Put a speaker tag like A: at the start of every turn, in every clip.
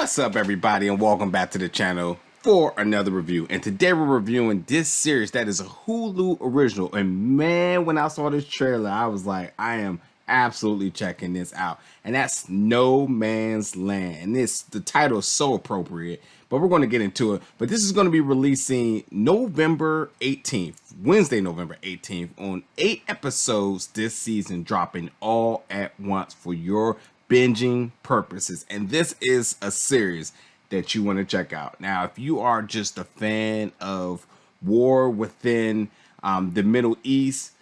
A: What's up, everybody, and welcome back to the channel for another review. And today we're reviewing this series that is a Hulu original. And man, when I saw this trailer, I was like, I am absolutely checking this out. And that's No Man's Land. And the title is so appropriate, but we're going to get into it. But this is going to be releasing November 18th, Wednesday, November 18th, on 8 episodes this season, dropping all at once for your binging purposes. And this is a series that you want to check out. Now, if you are just a fan of war within the Middle East,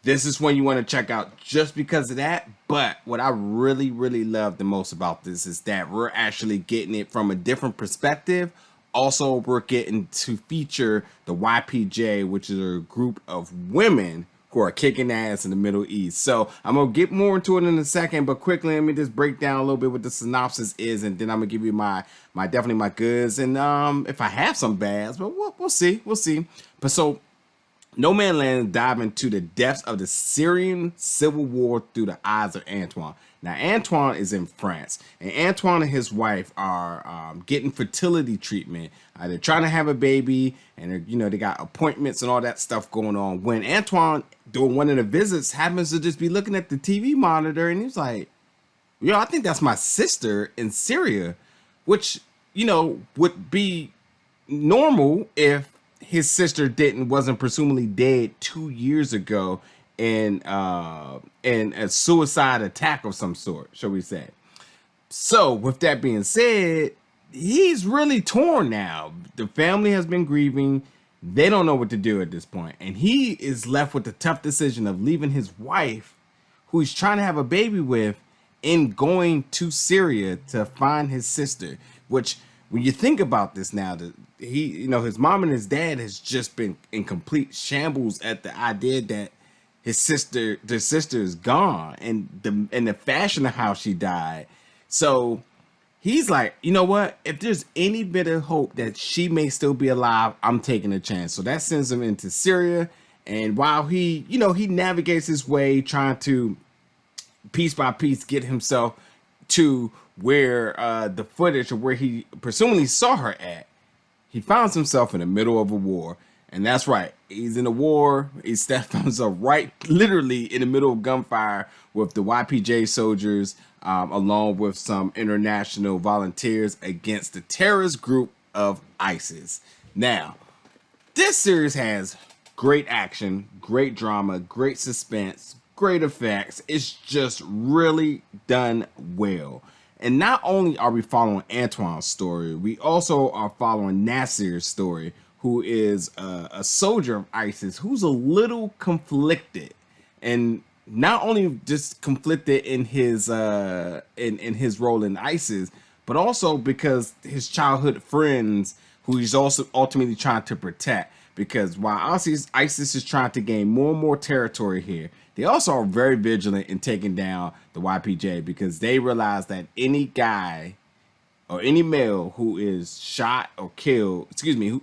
A: this is one you want to check out just because of that. But what I really love the most about this is that we're actually getting it from a different perspective. Also, we're getting to feature the YPJ, which is a group of women who are kicking ass in the Middle East. So I'm gonna get more into it in a second, but quickly let me just break down a little bit what the synopsis is, and then I'm gonna give you my definitely my goods, and if I have some bads, but we'll see. But so No Man's Land dive into the depths of the Syrian civil war through the eyes of Antoine. Now, Antoine is in France, and Antoine and his wife are getting fertility treatment. They're trying to have a baby, and they got appointments and all that stuff going on. When Antoine, during one of the visits, happens to just be looking at the TV monitor, and he's like, "Yo, I think that's my sister in Syria," which would be normal if his sister wasn't presumably dead 2 years ago in a suicide attack of some sort, shall we say. So with that being said, he's really torn now. The family has been grieving. They don't know what to do at this point, and he is left with the tough decision of leaving his wife, who he's trying to have a baby with, and going to Syria to find his sister. Which, when you think about this now, that his mom and his dad has just been in complete shambles at the idea that their sister is gone, and the fashion of how she died. So he's like, you know what? If there's any bit of hope that she may still be alive, I'm taking a chance. So that sends him into Syria. And while he navigates his way, trying to piece by piece get himself to where the footage of where he presumably saw her at, he finds himself in the middle of a war. And that's right, he's in a war. He found himself right literally in the middle of gunfire with the YPJ soldiers, along with some international volunteers against the terrorist group of ISIS. Now, this series has great action, great drama, great suspense, great effects. It's just really done well. And not only are we following Antoine's story, we also are following Nasir's story, who is a soldier of ISIS who's a little conflicted, and not only just conflicted in his in his role in ISIS, but also because his childhood friends, who he's also ultimately trying to protect. Because while ISIS is trying to gain more and more territory here, they also are very vigilant in taking down the YPJ, because they realize that any guy or any male who is shot or killed,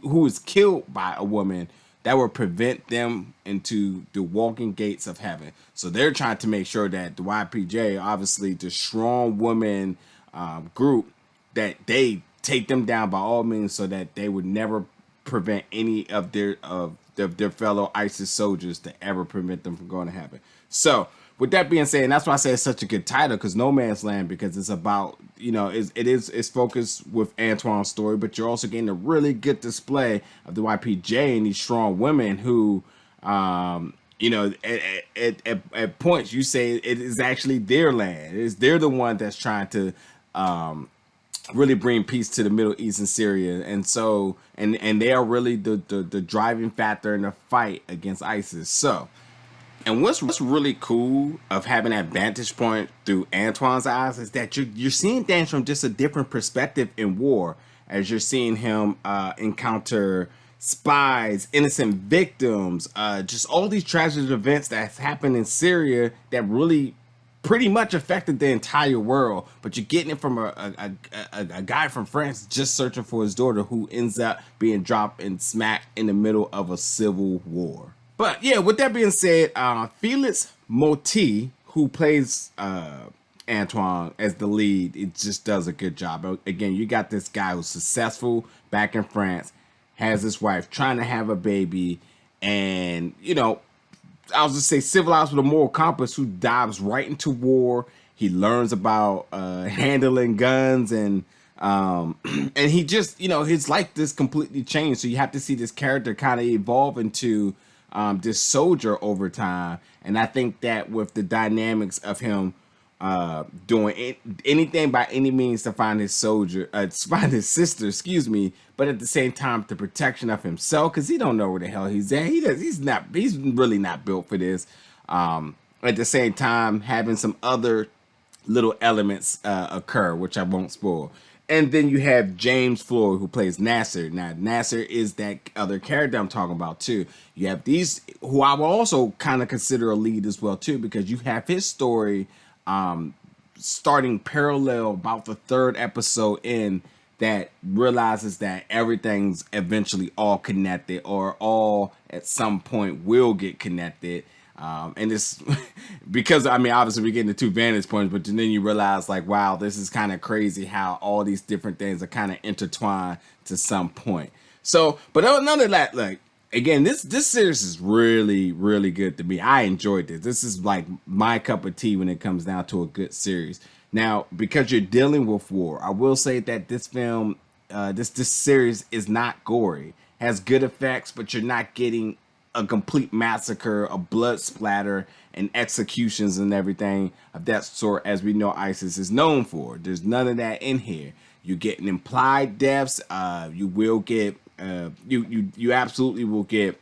A: who is killed by a woman, that will prevent them into the walking gates of heaven. So they're trying to make sure that the YPJ, obviously the strong woman group, that they take them down by all means, so that they would never prevent any of their fellow ISIS soldiers to ever prevent them from going to heaven. So with that being said, and that's why I say it's such a good title, because No Man's Land, because it's about, it's focused with Antoine's story, but you're also getting a really good display of the YPJ and these strong women who, at points you say it is actually their land. They're the one that's trying to really bring peace to the Middle East and Syria, and so and they are really the driving factor in the fight against ISIS. So. And what's really cool of having that vantage point through Antoine's eyes is that you're seeing things from just a different perspective in war, as you're seeing him encounter spies, innocent victims, just all these tragic events that's happened in Syria that really pretty much affected the entire world. But you're getting it from a guy from France just searching for his daughter, who ends up being dropped and smacked in the middle of a civil war. But yeah, with that being said, Félix Moati, who plays Antoine as the lead, it just does a good job. Again, you got this guy who's successful back in France, has his wife trying to have a baby, and I was just say civilized with a moral compass, who dives right into war. He learns about handling guns, and he just his life just completely changed. So you have to see this character kind of evolve into this soldier over time. And I think that with the dynamics of him doing anything by any means to find his find his sister, excuse me, but at the same time the protection of himself, because he don't know where the hell he's at. He's really not built for this. At the same time, having some other little elements occur, which I won't spoil. And then you have James Floyd, who plays Nasser. Now, Nasser is that other character I'm talking about, too. You have these, who I will also kind of consider a lead as well, too, because you have his story starting parallel about the third episode in, that realizes that everything's eventually all connected, or all at some point will get connected. And it's because, obviously we get into two vantage points, but then you realize, like, wow, this is kind of crazy how all these different things are kind of intertwined to some point. So, but none of that, like, again, this series is really, really good to me. I enjoyed this. This is like my cup of tea when it comes down to a good series. Now, because you're dealing with war, I will say that this film, this series is not gory. Has good effects, but you're not getting a complete massacre, a blood splatter, and executions and everything of that sort, as we know ISIS is known for. There's none of that in here. You're getting implied deaths. You will get, you absolutely will get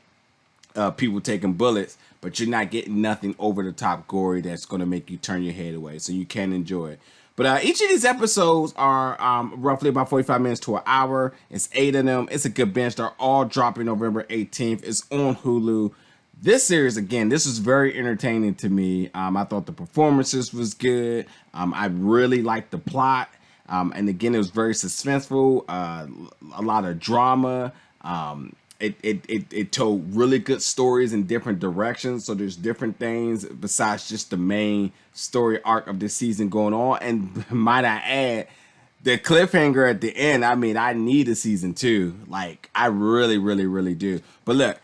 A: people taking bullets, but you're not getting nothing over the top gory that's going to make you turn your head away. So you can enjoy it. But each of these episodes are roughly about 45 minutes to an hour. It's 8 of them. It's a good bench. They're all dropping November 18th. It's on Hulu. This series, again, this was very entertaining to me. I thought the performances was good. I really liked the plot. And again, it was very suspenseful. A lot of drama. It told really good stories in different directions. So there's different things besides just the main story arc of the season going on. And might I add, the cliffhanger at the end, I need a season 2. Like, I really, really, really do. But look,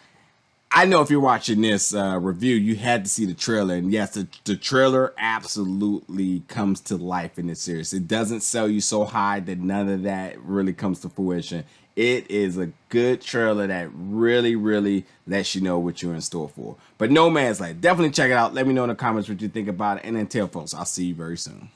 A: I know if you're watching this review, you had to see the trailer. And yes, the trailer absolutely comes to life in this series. It doesn't sell you so high that none of that really comes to fruition. It is a good trailer that really, really lets you know what you're in store for. But No Man's Land, definitely check it out. Let me know in the comments what you think about it. And until, folks, I'll see you very soon.